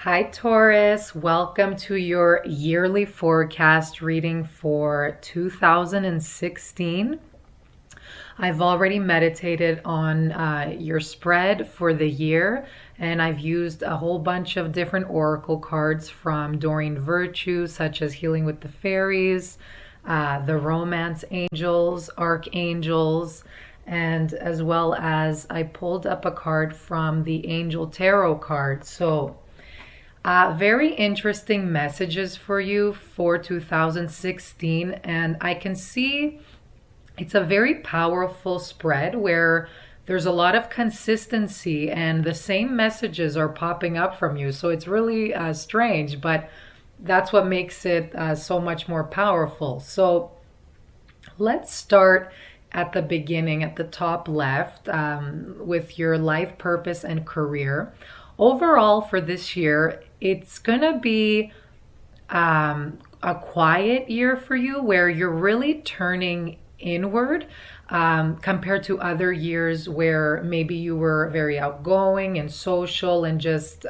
Hi, Taurus. Welcome to your yearly forecast reading for 2016. I've already meditated on your spread for the year, and I've used a whole bunch of different oracle cards from Doreen Virtue, such as Healing with the Fairies, the Romance Angels, Archangels, and as well as I pulled up a card from the Angel Tarot card. So, very interesting messages for you for 2016, and I can see it's a very powerful spread where there's a lot of consistency and the same messages are popping up from you. So it's really strange, but that's what makes it so much more powerful. So let's start at the beginning, at the top left, with your life purpose and career. Overall, for this year, it's going to be a quiet year for you where you're really turning inward compared to other years where maybe you were very outgoing and social and just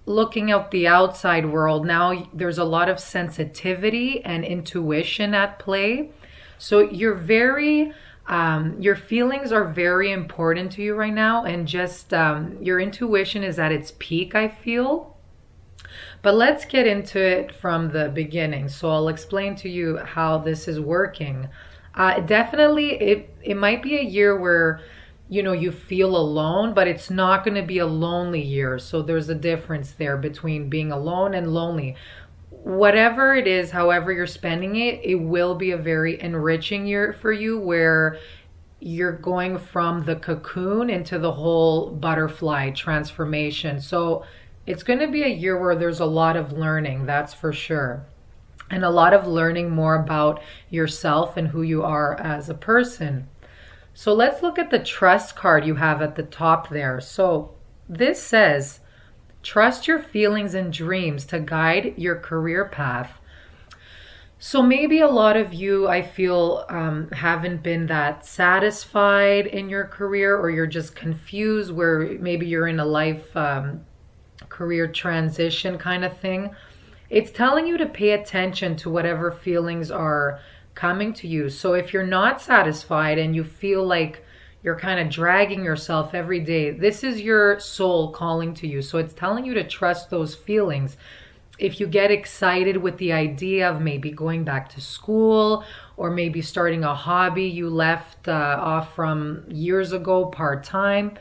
looking at the outside world. Now there's a lot of sensitivity and intuition at play. So you're very your feelings are very important to you right now, and just your intuition is at its peak, I feel. But let's get into it from the beginning. So I'll explain to you how this is working. Definitely, it might be a year where you feel alone, but it's not going to be a lonely year. So there's a difference there between being alone and lonely. Whatever it is, however you're spending it, it will be a very enriching year for you where you're going from the cocoon into the whole butterfly transformation. So it's going to be a year where there's a lot of learning, that's for sure. And a lot of learning more about yourself and who you are as a person. So let's look at the trust card you have at the top there. So this says, trust your feelings and dreams to guide your career path. So maybe a lot of you, I feel, haven't been that satisfied in your career, or you're just confused where maybe you're in a life career transition kind of thing. It's telling you to pay attention to whatever feelings are coming to you. So if you're not satisfied and you feel like you're kind of dragging yourself every day, this is your soul calling to you. So it's telling you to trust those feelings. If you get excited with the idea of maybe going back to school or maybe starting a hobby you left off from years ago part-time,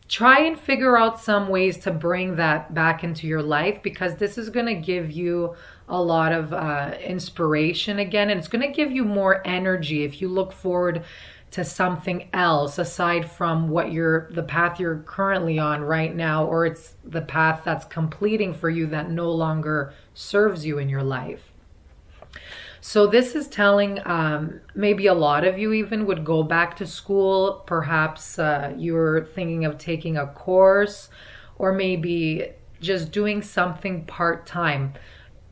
try and figure out some ways to bring that back into your life, because this is going to give you a lot of inspiration again, and it's going to give you more energy if you look forward to something else aside from the path you're currently on right now, or it's the path that's completing for you that no longer serves you in your life. So this is telling maybe a lot of you even would go back to school. Perhaps you're thinking of taking a course, or maybe just doing something part-time.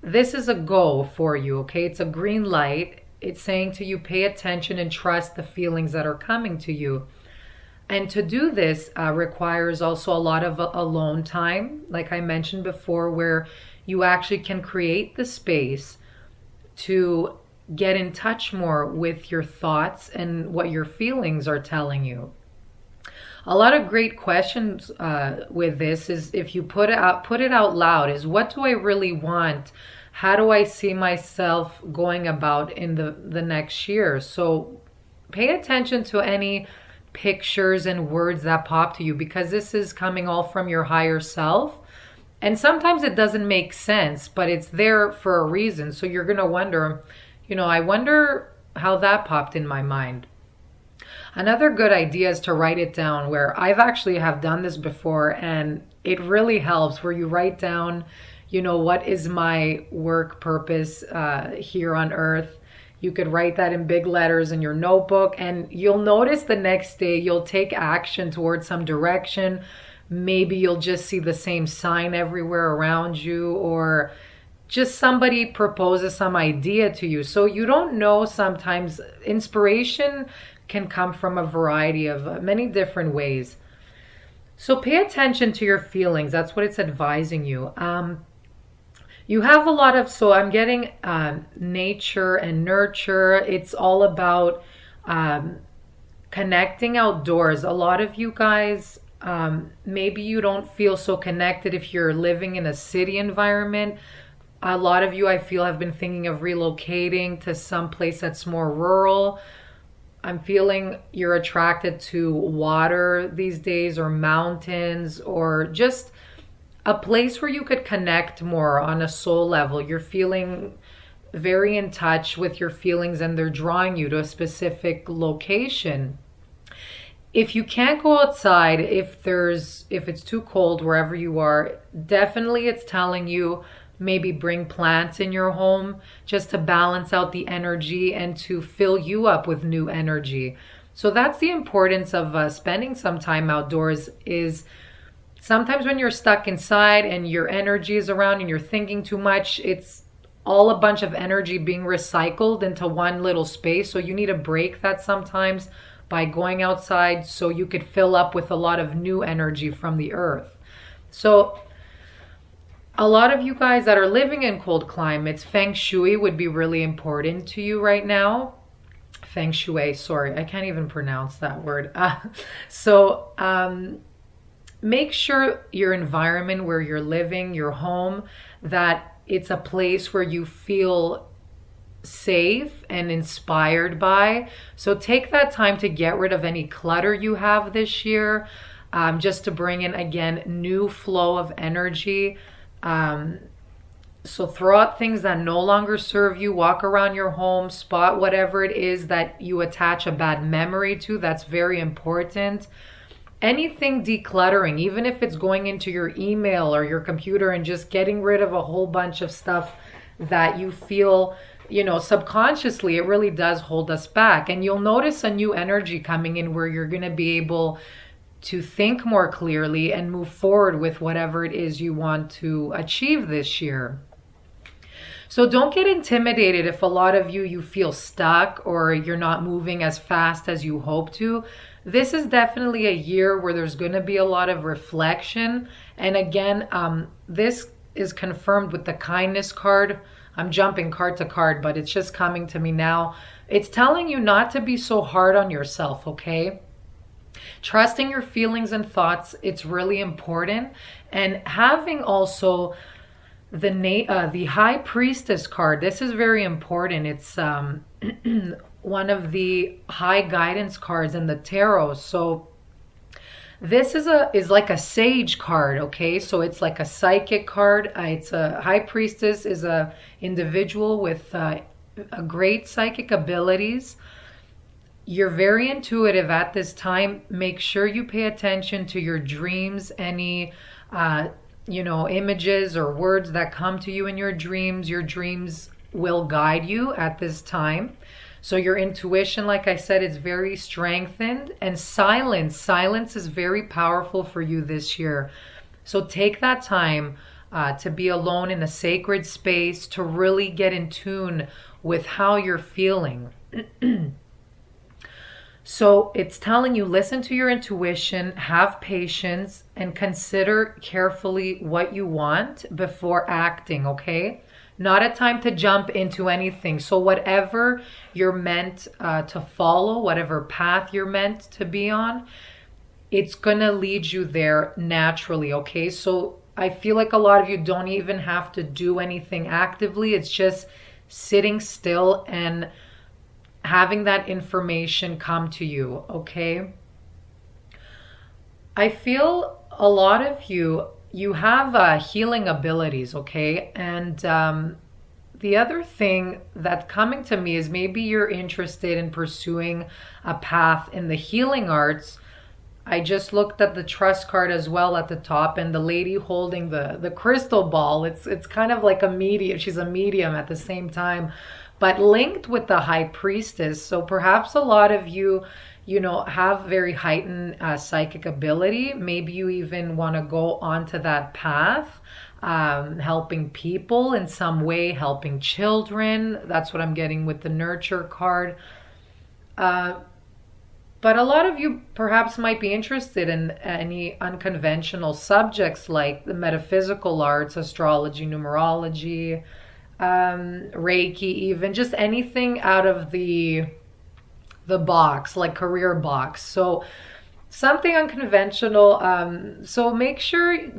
This is a go for you, okay? It's a green light. It's saying to you, pay attention and trust the feelings that are coming to you. And to do this requires also a lot of alone time, like I mentioned before, where you actually can create the space to get in touch more with your thoughts and what your feelings are telling you. A lot of great questions with this is, if you put it out loud, is what do I really want? How do I see myself going about in the next year? So pay attention to any pictures and words that pop to you, because this is coming all from your higher self. And sometimes it doesn't make sense, but it's there for a reason. So you're going to wonder, I wonder how that popped in my mind. Another good idea is to write it down, where I've actually have done this before, and it really helps, where you write down, what is my work purpose here on earth? You could write that in big letters in your notebook, and you'll notice the next day you'll take action towards some direction. Maybe you'll just see the same sign everywhere around you, or just somebody proposes some idea to you. So you don't know, sometimes inspiration can come from a variety of many different ways. So pay attention to your feelings. That's what it's advising you. You have a lot of, so I'm getting nature and nurture. It's all about connecting outdoors. A lot of you guys, maybe you don't feel so connected if you're living in a city environment. A lot of you, I feel, have been thinking of relocating to some place that's more rural. I'm feeling you're attracted to water these days, or mountains, or just a place where you could connect more on a soul level. You're feeling very in touch with your feelings, and they're drawing you to a specific location. If you can't go outside, if it's too cold wherever you are, definitely it's telling you maybe bring plants in your home just to balance out the energy and to fill you up with new energy. So that's the importance of spending some time outdoors. Is sometimes when you're stuck inside and your energy is around and you're thinking too much, it's all a bunch of energy being recycled into one little space. So you need to break that sometimes by going outside so you could fill up with a lot of new energy from the earth. So a lot of you guys that are living in cold climates, Feng Shui would be really important to you right now. Feng Shui, sorry, I can't even pronounce that word. Make sure your environment where you're living, your home, that it's a place where you feel safe and inspired by. So take that time to get rid of any clutter you have this year, just to bring in, again, new flow of energy. So throw out things that no longer serve you. Walk around your home, spot whatever it is that you attach a bad memory to. That's very important. Anything decluttering, even if it's going into your email or your computer and just getting rid of a whole bunch of stuff that you feel, subconsciously, it really does hold us back. And you'll notice a new energy coming in where you're going to be able to think more clearly and move forward with whatever it is you want to achieve this year. So don't get intimidated if a lot of you feel stuck or you're not moving as fast as you hope to. This is definitely a year where there's going to be a lot of reflection. And again, this is confirmed with the kindness card. I'm jumping card to card, but it's just coming to me now. It's telling you not to be so hard on yourself, okay? Trusting your feelings and thoughts, it's really important. And having also the High Priestess card, this is very important. It's one of the high guidance cards in the tarot. So this is like a sage card, okay? So it's like a psychic card. It's a High Priestess is a individual with a great psychic abilities. You're very intuitive at this time. Make sure you pay attention to your dreams, any images or words that come to you in your dreams. Your dreams will guide you at this time. So your intuition, like I said, is very strengthened. And silence is very powerful for you this year. So take that time to be alone in a sacred space, to really get in tune with how you're feeling. So it's telling you, listen to your intuition, have patience, and consider carefully what you want before acting, okay? Not a time to jump into anything. So whatever you're meant to follow, whatever path you're meant to be on, it's going to lead you there naturally, okay? So I feel like a lot of you don't even have to do anything actively. It's just sitting still and having that information come to you, okay? I feel a lot of you have healing abilities, okay? And the other thing that's coming to me is maybe you're interested in pursuing a path in the healing arts. I just looked at the trust card as well at the top, and the lady holding the crystal ball, it's kind of like a medium. She's a medium at the same time, but linked with the High Priestess. So perhaps a lot of you have very heightened psychic ability. Maybe you even want to go onto that path, helping people in some way, helping children. That's what I'm getting with the nurture card. But a lot of you perhaps might be interested in any unconventional subjects like the metaphysical arts, astrology, numerology, Reiki, even just anything out of the box, like career box. So something unconventional. So make sure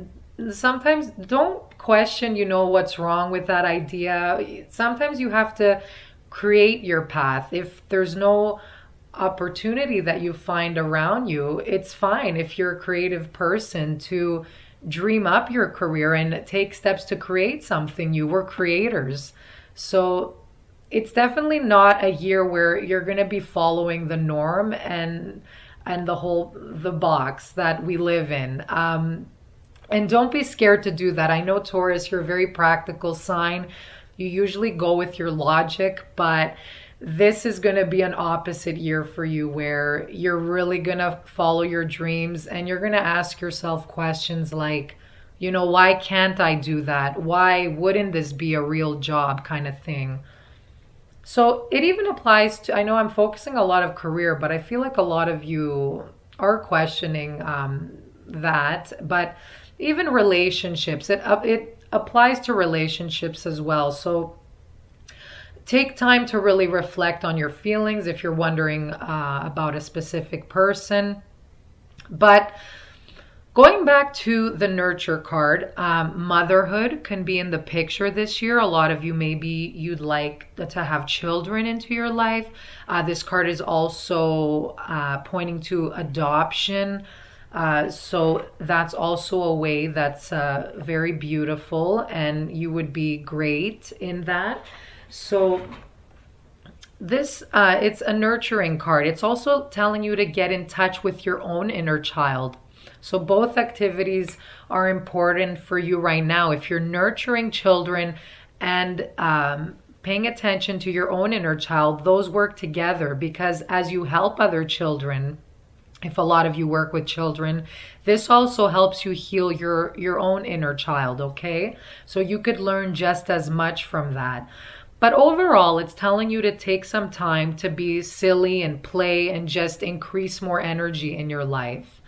sometimes don't question, what's wrong with that idea. Sometimes you have to create your path. If there's no opportunity that you find around you, it's fine if you're a creative person to dream up your career and take steps to create something new. We're creators. So it's definitely not a year where you're going to be following the norm and the box that we live in. And don't be scared to do that. I know, Taurus, you're a very practical sign. You usually go with your logic, but this is going to be an opposite year for you where you're really going to follow your dreams and you're going to ask yourself questions like, why can't I do that? Why wouldn't this be a real job kind of thing? So it even applies to, I know I'm focusing a lot of career, but I feel like a lot of you are questioning that. But even relationships, it applies to relationships as well. So take time to really reflect on your feelings if you're wondering about a specific person. But going back to the nurture card, motherhood can be in the picture this year. A lot of you, maybe you'd like to have children into your life. This card is also pointing to adoption. So that's also a way that's very beautiful, and you would be great in that. So this, it's a nurturing card. It's also telling you to get in touch with your own inner child. So both activities are important for you right now. If you're nurturing children and paying attention to your own inner child, those work together, because as you help other children, if a lot of you work with children, this also helps you heal your own inner child, okay? So you could learn just as much from that. But overall, it's telling you to take some time to be silly and play and just increase more energy in your life.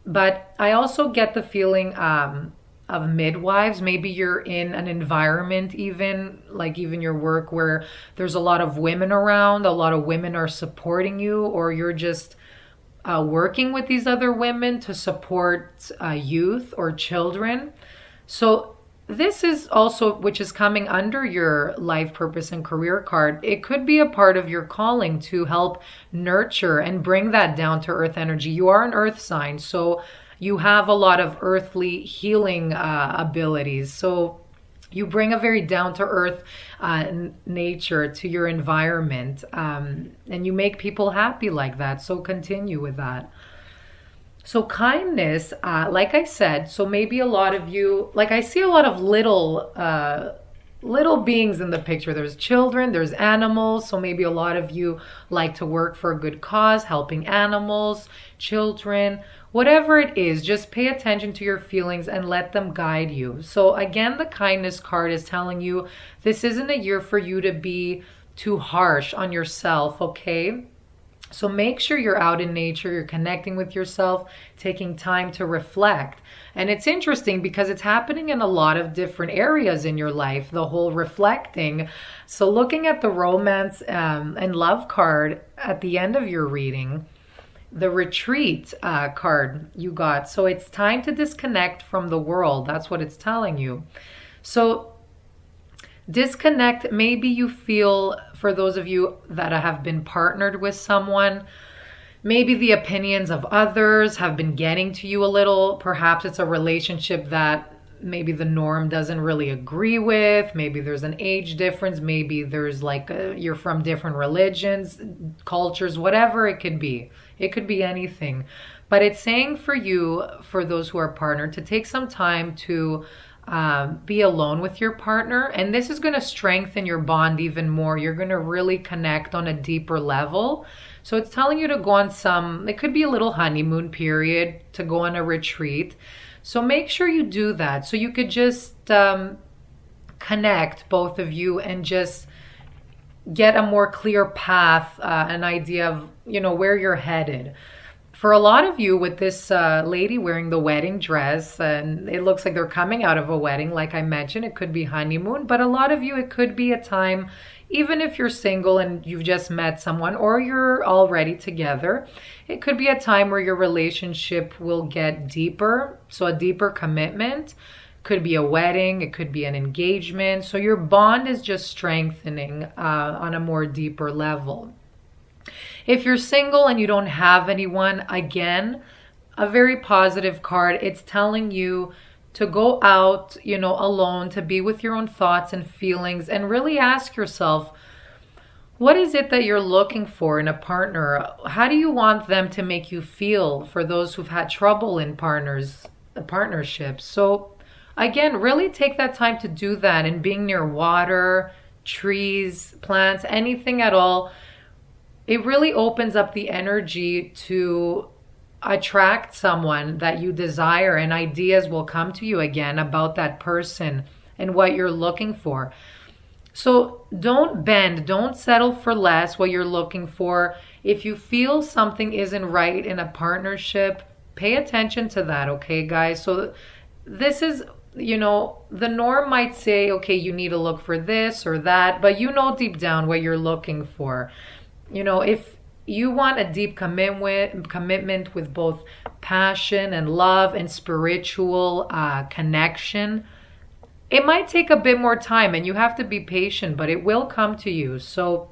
But I also get the feeling of midwives. Maybe you're in an environment, even your work, where there's a lot of women around, a lot of women are supporting you, or you're just working with these other women to support youth or children. So this is also, which is coming under your life purpose and career card. It could be a part of your calling to help nurture and bring that down to earth energy. You are an earth sign, so you have a lot of earthly healing abilities. So you bring a very down to earth nature to your environment, and you make people happy like that. So continue with that. So kindness, like I said, so maybe a lot of you, like I see a lot of little beings in the picture. There's children, there's animals. So maybe a lot of you like to work for a good cause, helping animals, children, whatever it is. Just pay attention to your feelings and let them guide you. So again, the kindness card is telling you this isn't a year for you to be too harsh on yourself, okay? So make sure you're out in nature, you're connecting with yourself, taking time to reflect. And it's interesting because it's happening in a lot of different areas in your life, the whole reflecting. So looking at the romance and love card at the end of your reading, the retreat card you got. So it's time to disconnect from the world. That's what it's telling you. So disconnect. Maybe you feel, for those of you that have been partnered with someone, maybe the opinions of others have been getting to you a little. Perhaps it's a relationship that maybe the norm doesn't really agree with. Maybe there's an age difference. Maybe there's you're from different religions, cultures, whatever it could be. It could be anything. But it's saying for you, for those who are partnered, to take some time to be alone with your partner. And this is going to strengthen your bond even more. You're going to really connect on a deeper level. So it's telling you to go on it could be a little honeymoon period, to go on a retreat. So make sure you do that. So you could just connect, both of you, and just get a more clear path, an idea of, where you're headed. For a lot of you, with this lady wearing the wedding dress, and it looks like they're coming out of a wedding, like I mentioned, it could be honeymoon, but a lot of you, it could be a time, even if you're single and you've just met someone or you're already together, it could be a time where your relationship will get deeper. So a deeper commitment. Could be a wedding, it could be an engagement. So your bond is just strengthening on a more deeper level. If you're single and you don't have anyone, again, a very positive card. It's telling you to go out, alone, to be with your own thoughts and feelings, and really ask yourself, what is it that you're looking for in a partner? How do you want them to make you feel, for those who've had trouble in partnerships? So again, really take that time to do that, and being near water, trees, plants, anything at all. It really opens up the energy to attract someone that you desire, and ideas will come to you again about that person and what you're looking for. So don't bend, don't settle for less what you're looking for. If you feel something isn't right in a partnership, pay attention to that, okay, guys? So this is, the norm might say, okay, you need to look for this or that, but deep down what you're looking for. If you want a deep commitment with both passion and love and spiritual connection, it might take a bit more time and you have to be patient, but it will come to you. So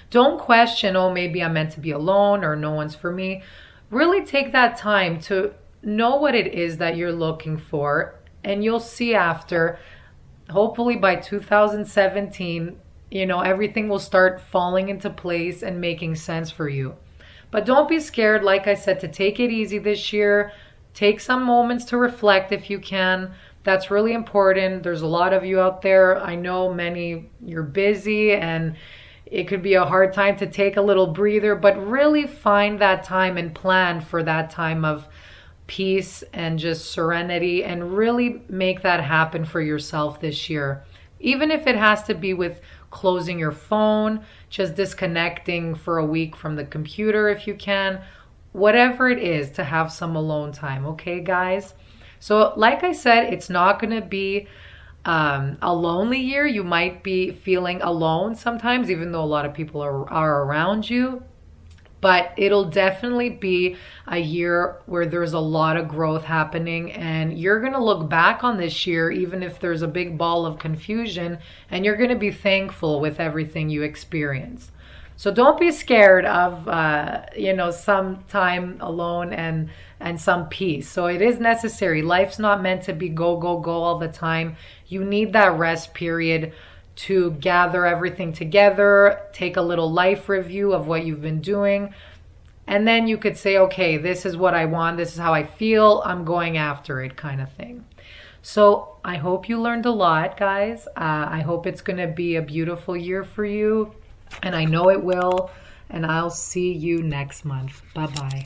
don't question, oh, maybe I'm meant to be alone or no one's for me. Really take that time to know what it is that you're looking for, and you'll see after, hopefully by 2017, everything will start falling into place and making sense for you. But don't be scared, like I said, to take it easy this year. Take some moments to reflect if you can. That's really important. There's a lot of you out there. I know many, you're busy and it could be a hard time to take a little breather, but really find that time and plan for that time of peace and just serenity, and really make that happen for yourself this year. Even if it has to be with closing your phone, just disconnecting for a week from the computer if you can, whatever it is, to have some alone time, okay, guys? So like I said, it's not going to be a lonely year. You might be feeling alone sometimes, even though a lot of people are around you. But it'll definitely be a year where there's a lot of growth happening, and you're going to look back on this year, even if there's a big ball of confusion, and you're going to be thankful with everything you experience. So don't be scared of, some time alone and some peace. So it is necessary. Life's not meant to be go, go, go all the time. You need that rest period to gather everything together, take a little life review of what you've been doing, and then you could say, okay, this is what I want, this is how I feel, I'm going after it, kind of thing. So I hope you learned a lot, guys. I hope it's going to be a beautiful year for you, and I know it will, and I'll see you next month. Bye-bye.